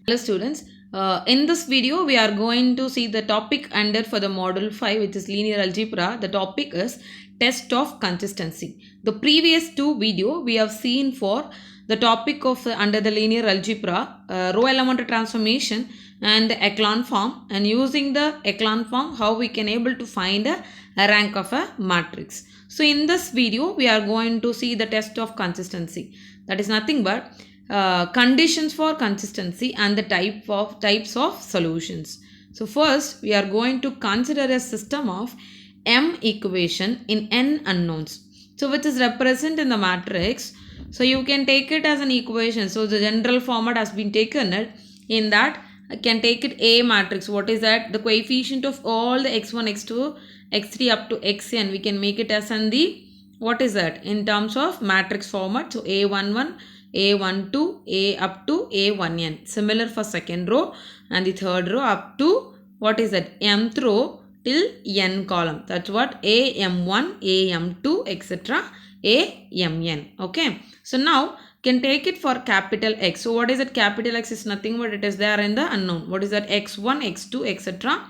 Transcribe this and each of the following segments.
Hello students, in this video we are going to see the topic under for the module 5, which is linear algebra. The topic is test of consistency. The previous two video we have seen for the topic of under the linear algebra, row element transformation and the echelon form, and using the echelon form how we can able to find a rank of a matrix. So in this video we are going to see the test of consistency. That is nothing but conditions for consistency and the types of solutions. So first we are going to consider a system of m equation in n unknowns, so which is represented in the matrix. So you can take it as an equation. So the general format has been taken in that I can take it A matrix. What is that? The coefficient of all the x1, x2, x3 up to xn. We can make it as in the, what is that? In terms of matrix format. So A11, A12, A up to A1n. Similar for second row and the third row up to, what is that? Mth row till n column. That's what AM1, AM2, etc. AMN. Okay. So now can take it for capital X. So what is it? Capital X is nothing but it is there in the unknown. What is that? X1, X2, etc.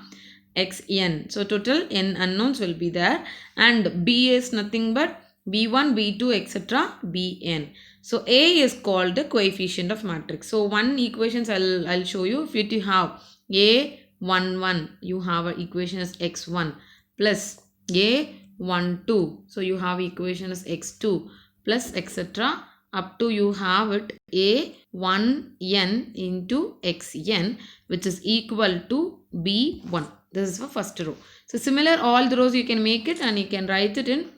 Xn. So total n unknowns will be there, and B is nothing but B1, B2, etc. Bn. So A is called the coefficient of matrix. So one equations I'll show you. If you have A11, you have an equation as x1 plus A12. So you have equation as x2 plus etc. up to you have it A1n into xn, which is equal to B1. This is for first row. So similar all the rows you can make it and you can write it in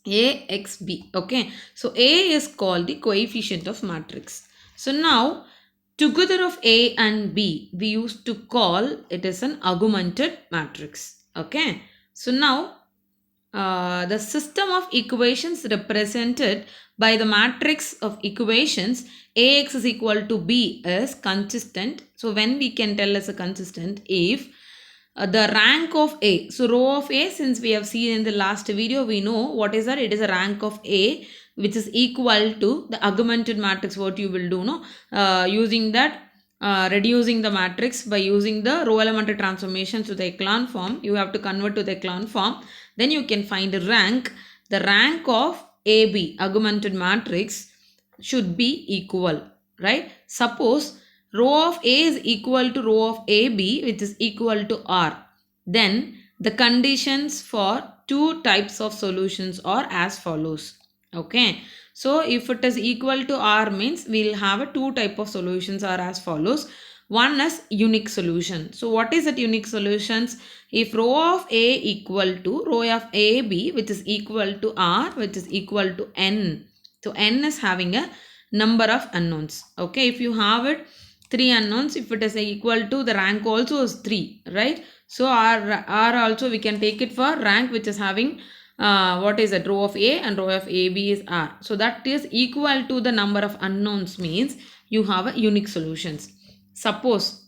AXB. Okay. So A is called the coefficient of matrix. So now together of A and B we used to call it as an augmented matrix. Okay. So now the system of equations represented by the matrix of equations Ax is equal to B is consistent. So when we can tell as a consistent if the rank of A. So row of A, since we have seen in the last video, we know what is that? It is a rank of A which is equal to the augmented matrix. What you will do, no? Using that, reducing the matrix by using the row element transformation to the echelon form. You have to convert to the echelon form. Then you can find a rank. The rank of AB, augmented matrix, should be equal, right? Suppose row of A is equal to row of AB, which is equal to R. Then the conditions for two types of solutions are as follows. Okay. So if it is equal to R means we will have a two type of solutions are as follows. One is unique solution. So what is that unique solutions? If row of A equal to row of AB, which is equal to R, which is equal to N. So N is having a number of unknowns. Okay. If you have it 3 unknowns, if it is equal to the rank also is 3, right? So R also we can take it for rank which is having what is that? Row of A and row of AB is R. So that is equal to the number of unknowns means you have a unique solutions. Suppose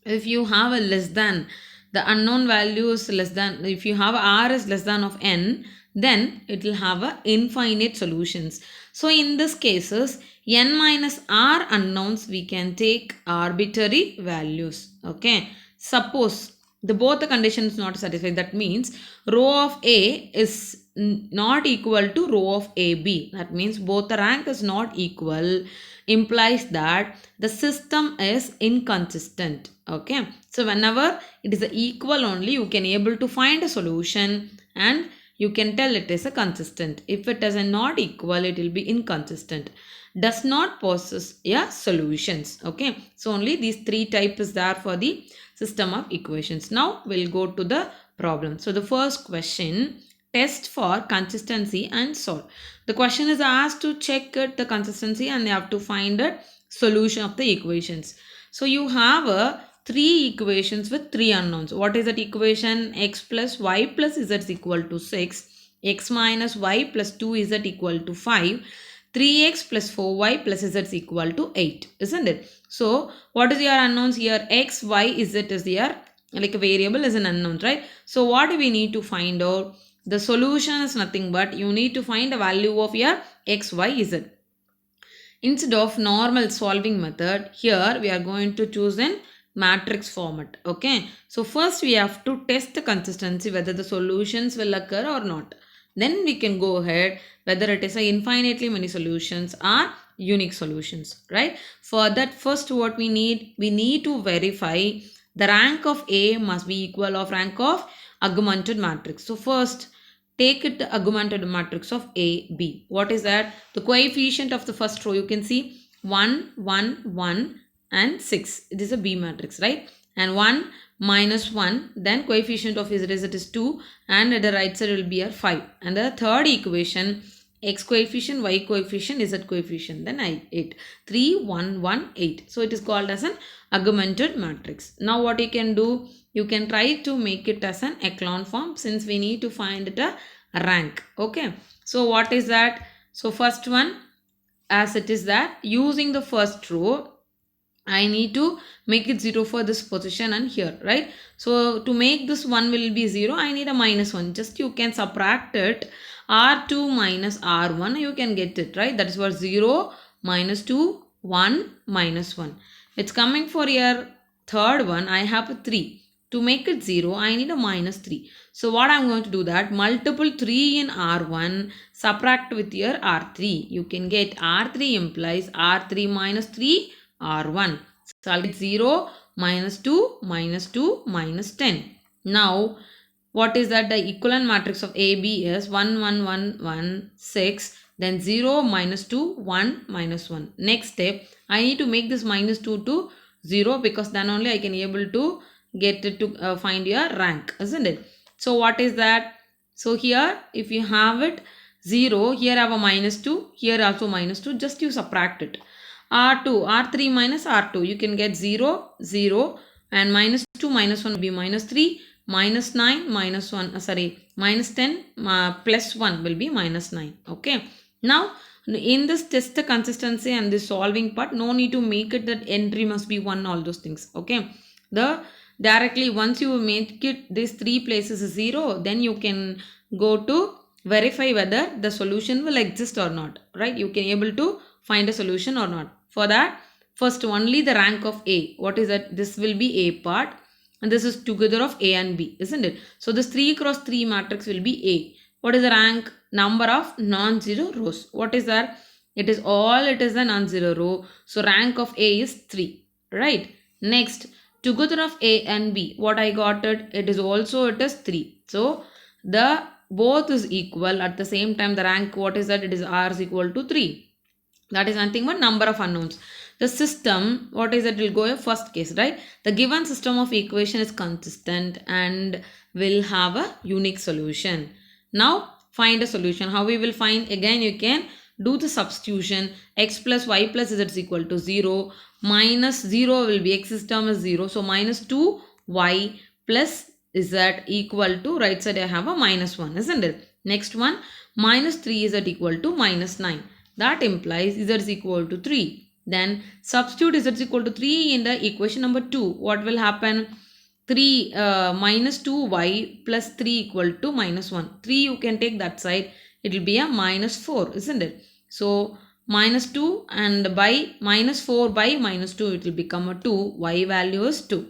if you have a less than, the unknown value is less than, if you have R is less than of N, then it will have a infinite solutions. So in this cases, N minus R unknowns we can take arbitrary values. Okay. Suppose both the conditions not satisfied. That means row of A is not equal to row of AB. That means both the rank is not equal, implies that the system is inconsistent. Okay. So whenever it is equal only, you can able to find a solution and you can tell it is a consistent. If it is not equal, it will be inconsistent. Does not possess solutions. Okay. So only these three types is there for the system of equations. Now we'll go to the problem. So the first question, test for consistency and solve. The question is asked to check the consistency and they have to find a solution of the equations. So you have three equations with three unknowns. What is that equation? X plus y plus z is equal to 6. X minus y plus 2z equal to 5. 3x plus 4y plus z is equal to 8. Isn't it? So what is your unknowns here? X, y, z is here. Like a variable is an unknown, right? So what do we need to find out? The solution is nothing but you need to find the value of your x, y, z. Instead of normal solving method, here we are going to choose in matrix format. Okay. So first we have to test the consistency whether the solutions will occur or not. Then we can go ahead whether it is a infinitely many solutions or unique solutions, right? For that, first what we need to verify the rank of A must be equal of rank of augmented matrix. So first take it the augmented matrix of A, B. What is that? The coefficient of the first row, you can see 1, 1, 1 and 6. It is a B matrix, right? And 1 minus 1, then coefficient of Z is 2 and at the right side will be a 5. And the third equation, x coefficient, y coefficient, z coefficient, then 8. 3, 1, 1, 8. So it is called as an augmented matrix. Now what you can do, you can try to make it as an echelon form since we need to find it a rank. Okay. So what is that? So first one, as it is that using the first row, I need to make it 0 for this position and here, right? So to make this 1 will be 0, I need a minus 1. Just you can subtract it. R2 minus R1, you can get it, right? That is what 0 minus 2, 1 minus 1. It's coming for your third one. I have a 3. To make it 0, I need a minus 3. So what I'm going to do that, multiple 3 in R1, subtract with your R3. You can get R3 implies R3 minus 3, R1. So I'll get 0, minus 2, minus 2, minus 10. Now, what is that? The equivalent matrix of AB is 1, 1, 1, 1, 6. Then 0, minus 2, 1, minus 1. Next step, I need to make this minus 2 to 0 because then only I can able to get it to find your rank, isn't it? So what is that? So here, if you have it 0, here I have a minus 2, here also minus 2, just you subtract it. R2, R3 minus R2, you can get 0, 0 and minus 2 minus 1 will be minus 3, minus 9, minus 1, minus 10 plus 1 will be minus 9. Okay. Now, in this test the consistency and this solving part, no need to make it that entry must be 1, all those things. Okay. The directly once you make it these 3 places 0, then you can go to verify whether the solution will exist or not, right? You can able to find a solution or not. For that, first only the rank of A. What is that? This will be A part and this is together of A and B, isn't it? So this 3 cross 3 matrix will be A. What is the rank? Number of non-zero rows. What is that? It is a non-zero row. So rank of A is 3, right? Next, together of A and B, what I got it is 3. So the both is equal at the same time the rank, what is that? It is R is equal to 3. That is nothing but number of unknowns. The system, what is it? Will go a first case, right? The given system of equation is consistent and will have a unique solution. Now find a solution. How we will find? Again, you can do the substitution. X plus y plus z is equal to 0. Minus 0 will be x term is 0. So minus 2y plus z equal to, right side I have a minus 1, isn't it? Next one, minus 3 is equal to minus 9. That implies z is equal to 3. Then substitute z is equal to 3 in the equation number 2. What will happen? 3 minus 2y plus 3 equal to minus 1. 3 you can take that side. It will be a minus 4, isn't it? So minus 2 and by minus 4 by minus 2 it will become a 2. Y value is 2.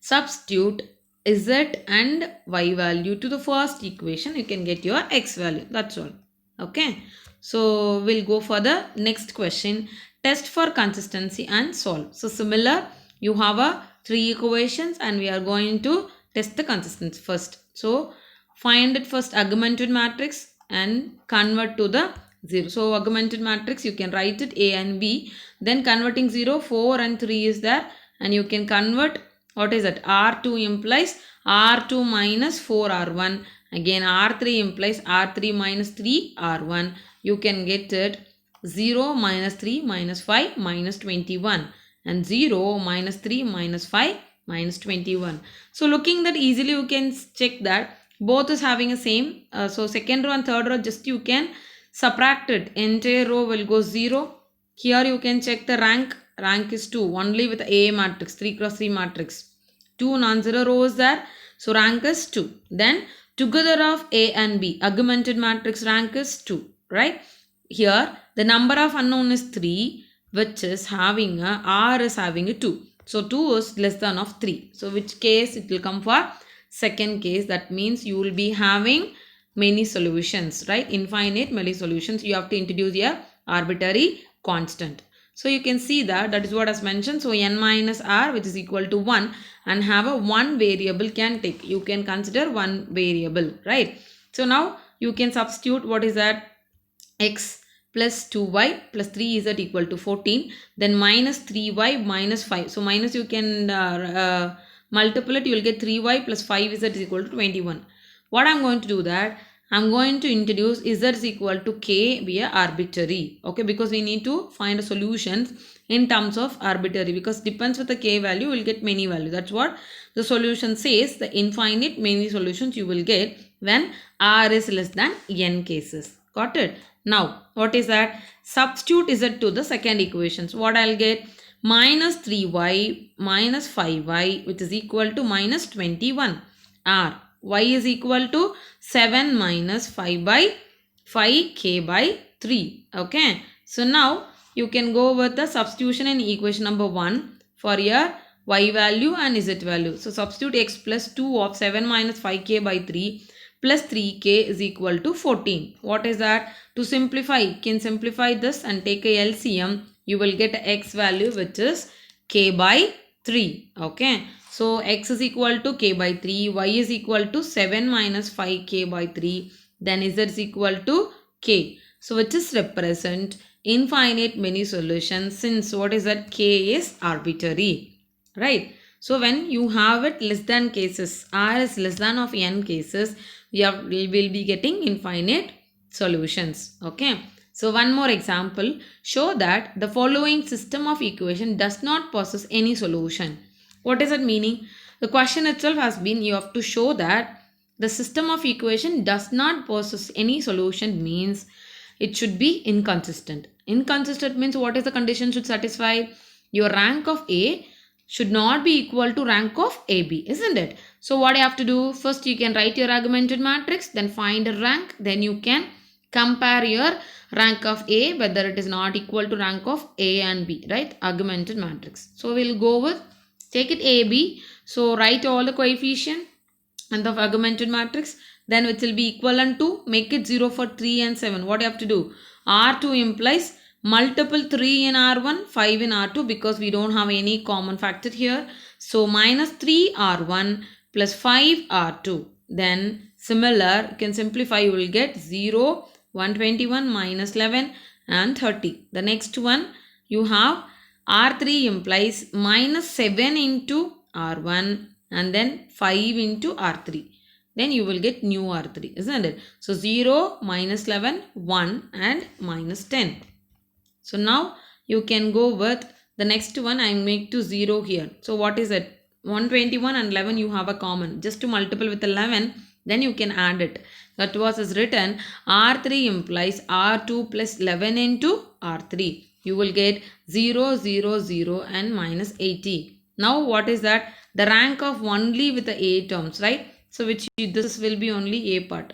Substitute z and y value to the first equation. You can get your x value. That's all. Okay. So we'll go for the next question. Test for consistency and solve. So similar, you have a 3 equations and we are going to test the consistency first. So find it first augmented matrix and convert to the 0. So augmented matrix, you can write it A and B. Then converting 0, 4 and 3 is there. And you can convert, what is that? R2 implies R2 minus 4R1. Again R3 implies R3 minus 3R1. You can get it 0 minus 3 minus 5 minus 21 and 0 minus 3 minus 5 minus 21. So looking that easily you can check that both is having a same. So second row and third row just you can subtract it. Entire row will go 0. Here you can check the rank. Rank is 2 only with A matrix, 3 cross 3 matrix. 2 non-zero rows there. So rank is 2. Then together of A and B, augmented matrix rank is 2, right? here the number of unknown is 3, which is having a r is having a 2. So 2 is less than of 3. So which case it will come for second case. That means you will be having many solutions, right? Infinite many solutions. You have to introduce a arbitrary constant. So you can see that is what is mentioned. So n minus r, which is equal to 1, and have a one variable can take. You can consider one variable, right? So now you can substitute what is that, x plus 2y plus 3z equal to 14, then minus 3y minus 5. So minus you can multiply it, you will get 3y plus 5z is equal to 21. What I'm going to do that, I'm going to introduce z is equal to k via arbitrary, okay, because we need to find a solutions in terms of arbitrary, because depends with the k value, we'll get many value. That's what the solution says, the infinite many solutions you will get when r is less than n cases. Got it? Now, what is that? Substitute z to the second equation. So, what I'll get? Minus 3y minus 5y, which is equal to minus 21. R. Y is equal to 7 minus 5 by 5k by 3. Okay. So, now you can go with the substitution in equation number 1 for your y value and z value. So, substitute x plus 2 of 7 minus 5k by 3 plus 3k is equal to 14. What is that? To simplify, you can simplify this and take a LCM. You will get x value, which is k by 3. Okay. So, x is equal to k by 3. Y is equal to 7 minus 5k by 3. Then z is equal to k. So, which is represent infinite many solutions, since what is that? K is arbitrary. Right. So, when you have it less than cases, r is less than of n cases, we will be getting infinite solutions. Okay. So, one more example. Show that the following system of equation does not possess any solution. What is it meaning? The question itself has been, you have to show that the system of equation does not possess any solution, means it should be inconsistent. Inconsistent means what is the condition should satisfy? Your rank of A should not be equal to rank of AB, isn't it? So what you have to do? First you can write your augmented matrix, then find a rank, then you can compare your rank of A whether it is not equal to rank of A and B, right? Augmented matrix. So we'll go with, take it AB. So write all the coefficient and the augmented matrix, then which will be equivalent to, make it 0 for 3 and 7. What you have to do? R2 implies multiple 3 in R1, 5 in R2, because we don't have any common factor here. So minus 3 R1 plus 5 R2. Then similar, you can simplify, you will get 0, 121 minus 11 and 30. The next one you have R3 implies minus 7 into R1 and then 5 into R3. Then you will get new R3, isn't it? So 0, minus 11, 1 and minus 10. So now you can go with the next one. I make to 0 here. So what is it? 121 and 11 you have a common. Just to multiple with 11, then you can add it. That was as written, R3 implies R2 plus 11 into R3. You will get 0, 0, 0 and minus 80. Now what is that? The rank of only with the A terms, right? So this will be only A part.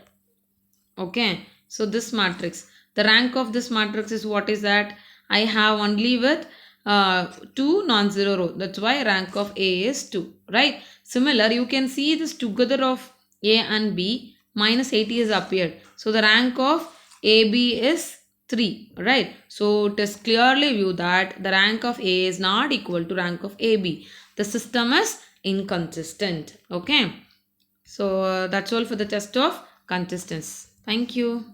Okay. So this matrix, the rank of this matrix is what is that? I have only with 2 non-zero row. That's why rank of A is 2, right? Similar, you can see this together of A and B, minus 80 is appeared. So the rank of AB is 3, right? So it is clearly view that the rank of A is not equal to rank of AB. The system is inconsistent. Okay. So that's all for the test of consistency. Thank you.